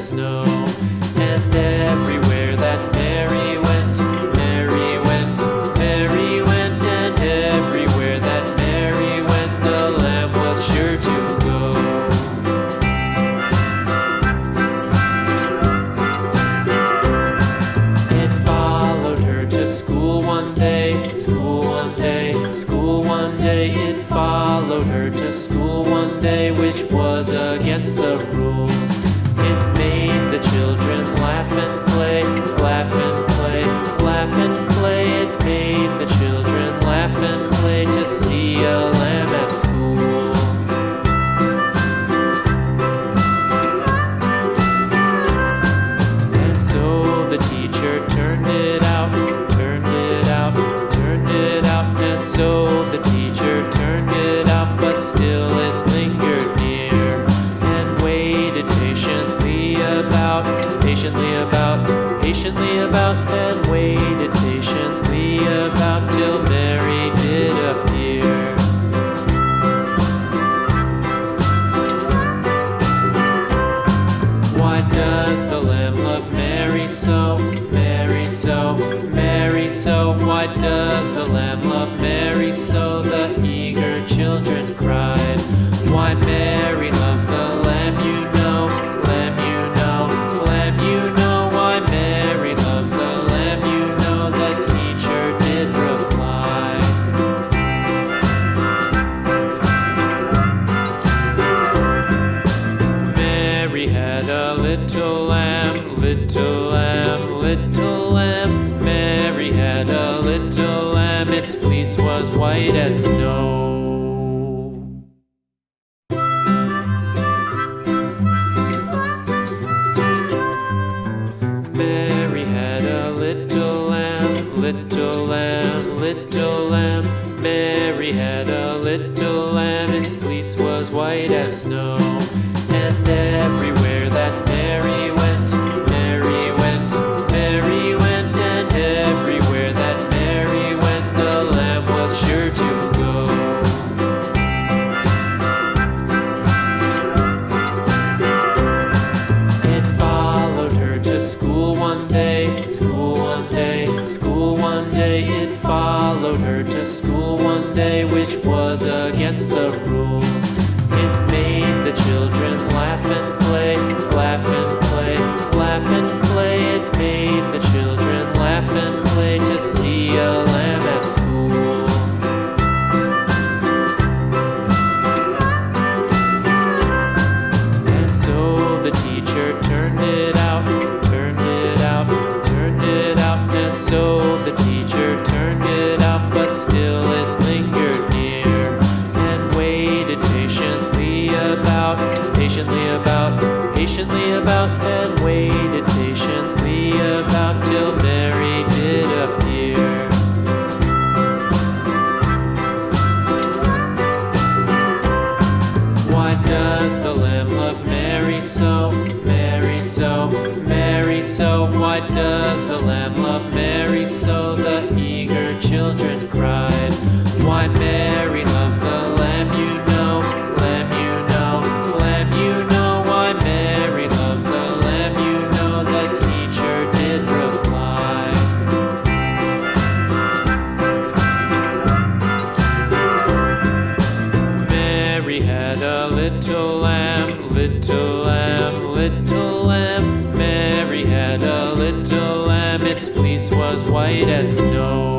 as snow. And everywhere that Mary went, Mary went, Mary went, and everywhere that Mary went, the lamb was sure to go. It followed her to school one day, school one day, school one day. It followed her to school one day, which was against the rules. It made the children laugh and play, laugh and play, laugh and play. It made the children laugh and play to see a lamb at school. And so the teacher turned it out, turned it out, turned it out. And so the teacher turned it out, but still it lingered near and waited patiently about, and waited patiently about till Mary did appear. Why does the lamb love Mary so, Mary so, Mary so? Why does the lamb love Mary so? The eager children cried. Why Mary loves the lamb, you know, lamb, you know, lamb, you know. Why Mary loves the lamb, you know, the teacher did reply. Mary had a little lamb, little lamb, little lamb. Mary had a little lamb, its fleece was white as snow. Mary had a little lamb, little lamb, little lamb. Mary had a little lamb, its fleece was white as snow. And everywhere that Mary went, Mary went, Mary went, and everywhere that Mary went, the lamb was sure to go. It followed her to school one day, school one day, school one day. It followed her to school one day, which was against the rules. It made the children laugh and play, laugh and play, laugh and play. It made the children laugh and play to see a lamb at school. And so the teacher turned it out, turned it out, turned it out. And so the teacher turned it out, but still it lingered near and waited patiently about, and waited patiently about till Mary did appear. Why does the lamb love Mary so, Mary so, Mary so? Why does the lamb love Mary so? The eager children cried. Why Mary loves the lamb, you know, lamb, you know, lamb, you know. Why Mary loves the lamb, you know, the teacher did reply. Mary had a little lamb, little lamb, little lamb. Mary had a little lamb, its fleece was white as snow.